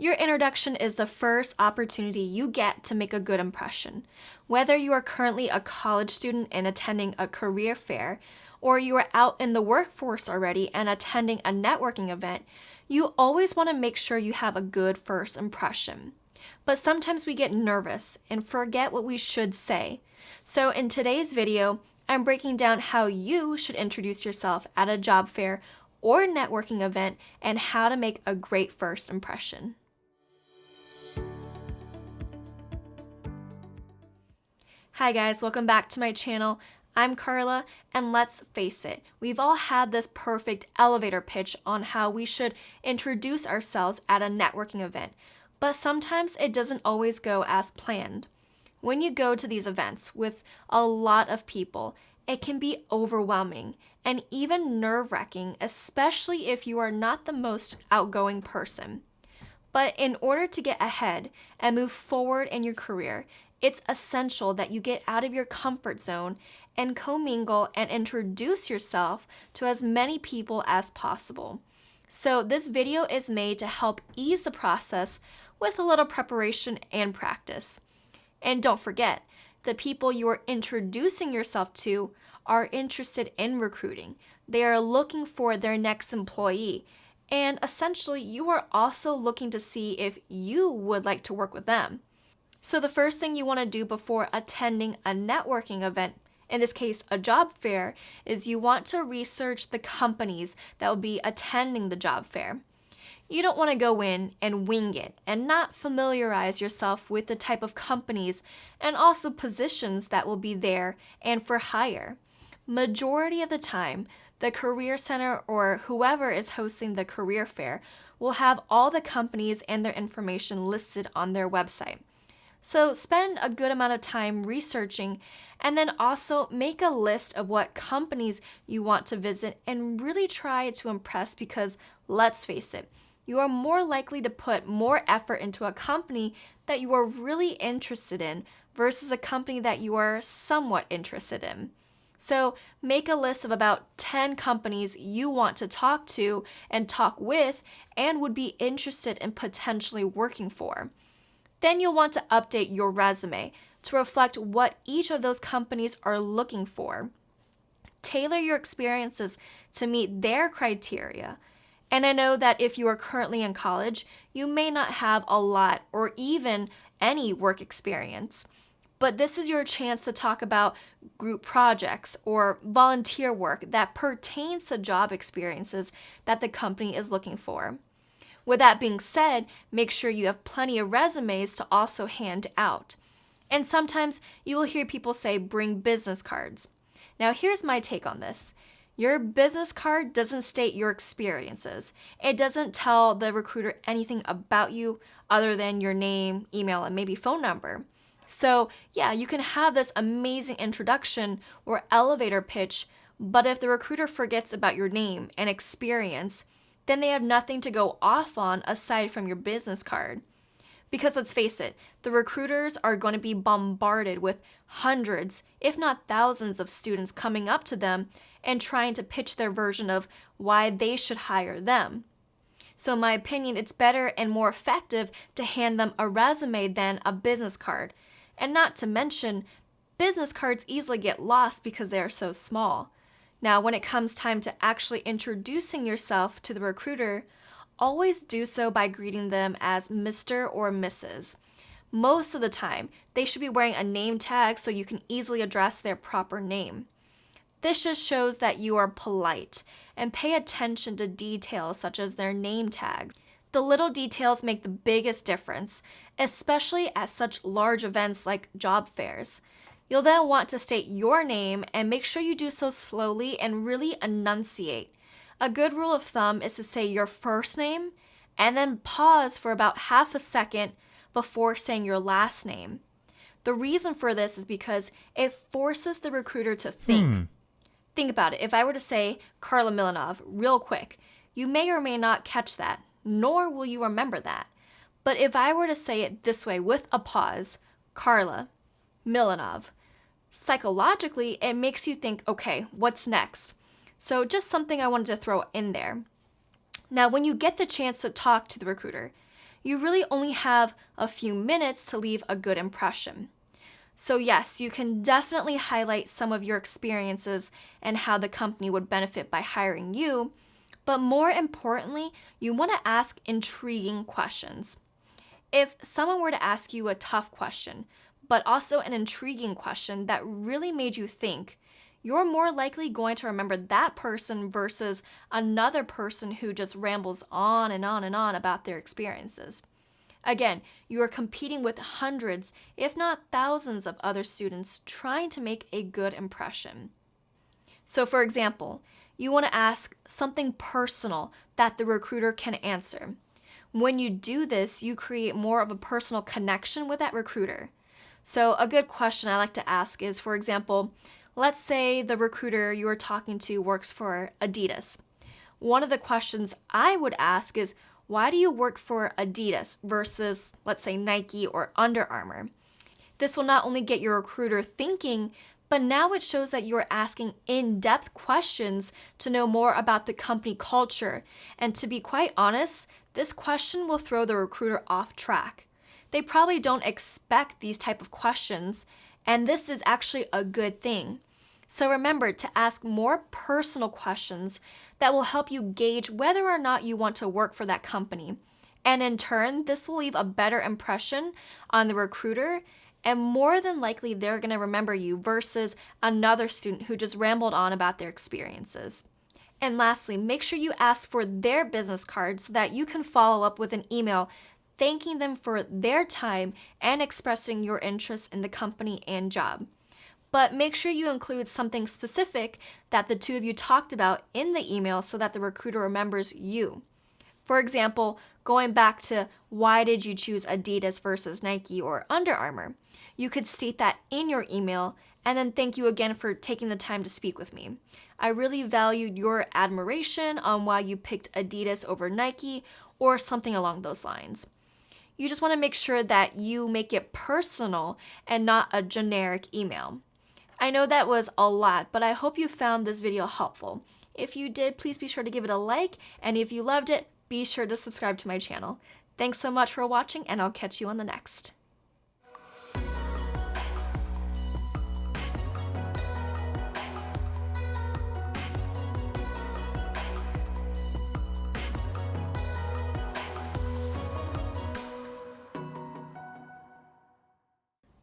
Your introduction is the first opportunity you get to make a good impression. Whether you are currently a college student and attending a career fair, or you are out in the workforce already and attending a networking event, you always want to make sure you have a good first impression. But sometimes we get nervous and forget what we should say. So in today's video, I'm breaking down how you should introduce yourself at a job fair or networking event and how to make a great first impression. Hi guys, welcome back to my channel. I'm Carla, and let's face it, we've all had this perfect elevator pitch on how we should introduce ourselves at a networking event, but sometimes it doesn't always go as planned. When you go to these events with a lot of people, it can be overwhelming and even nerve-wracking, especially if you are not the most outgoing person. But in order to get ahead and move forward in your career, it's essential that you get out of your comfort zone and commingle and introduce yourself to as many people as possible. So this video is made to help ease the process with a little preparation and practice. And don't forget, the people you are introducing yourself to are interested in recruiting. They are looking for their next employee. And essentially, you are also looking to see if you would like to work with them. So the first thing you want to do before attending a networking event, in this case a job fair, is you want to research the companies that will be attending the job fair. You don't want to go in and wing it and not familiarize yourself with the type of companies and also positions that will be there and for hire. Majority of the time, the Career Center or whoever is hosting the career fair will have all the companies and their information listed on their website. So spend a good amount of time researching and then also make a list of what companies you want to visit and really try to impress, because let's face it, you are more likely to put more effort into a company that you are really interested in versus a company that you are somewhat interested in. So make a list of about 10 companies you want to talk to and talk with and would be interested in potentially working for. Then you'll want to update your resume to reflect what each of those companies are looking for. Tailor your experiences to meet their criteria. And I know that if you are currently in college, you may not have a lot or even any work experience. But this is your chance to talk about group projects or volunteer work that pertains to job experiences that the company is looking for. With that being said, make sure you have plenty of resumes to also hand out. And sometimes you will hear people say, bring business cards. Now here's my take on this. Your business card doesn't state your experiences. It doesn't tell the recruiter anything about you other than your name, email, and maybe phone number. So yeah, you can have this amazing introduction or elevator pitch, but if the recruiter forgets about your name and experience, then they have nothing to go off on aside from your business card. Because let's face it, the recruiters are going to be bombarded with hundreds, if not thousands of students coming up to them and trying to pitch their version of why they should hire them. So in my opinion, it's better and more effective to hand them a resume than a business card. And not to mention, business cards easily get lost because they are so small. Now, when it comes time to actually introducing yourself to the recruiter, always do so by greeting them as Mr. or Mrs. Most of the time, they should be wearing a name tag so you can easily address their proper name. This just shows that you are polite and pay attention to details such as their name tags. The little details make the biggest difference, especially at such large events like job fairs. You'll then want to state your name and make sure you do so slowly and really enunciate. A good rule of thumb is to say your first name and then pause for about half a second before saying your last name. The reason for this is because it forces the recruiter to think. Think about it. If I were to say Carla Milanov real quick, you may or may not catch that, nor will you remember that. But if I were to say it this way with a pause, Carla Milanov, psychologically, it makes you think, okay, what's next? So just something I wanted to throw in there. Now, when you get the chance to talk to the recruiter, you really only have a few minutes to leave a good impression. So yes, you can definitely highlight some of your experiences and how the company would benefit by hiring you, but more importantly, you want to ask intriguing questions. If someone were to ask you a tough question, but also an intriguing question that really made you think, you're more likely going to remember that person versus another person who just rambles on and on and on about their experiences. Again, you are competing with hundreds, if not thousands, of other students trying to make a good impression. So, for example, you want to ask something personal that the recruiter can answer. When you do this, you create more of a personal connection with that recruiter. So, a good question I like to ask is, for example, let's say the recruiter you are talking to works for Adidas. One of the questions I would ask is, why do you work for Adidas versus, let's say, Nike or Under Armour? This will not only get your recruiter thinking, but now it shows that you're asking in-depth questions to know more about the company culture. And to be quite honest, this question will throw the recruiter off track. They probably don't expect these type of questions, and this is actually a good thing. So remember to ask more personal questions that will help you gauge whether or not you want to work for that company. And in turn, this will leave a better impression on the recruiter, and more than likely they're going to remember you versus another student who just rambled on about their experiences. And lastly, make sure you ask for their business card so that you can follow up with an email thanking them for their time and expressing your interest in the company and job. But make sure you include something specific that the two of you talked about in the email so that the recruiter remembers you. For example, going back to why did you choose Adidas versus Nike or Under Armour, you could state that in your email and then thank you again for taking the time to speak with me. I really valued your admiration on why you picked Adidas over Nike or something along those lines. You just want to make sure that you make it personal and not a generic email. I know that was a lot, but I hope you found this video helpful. If you did, please be sure to give it a like, and if you loved it, be sure to subscribe to my channel. Thanks so much for watching, and I'll catch you on the next.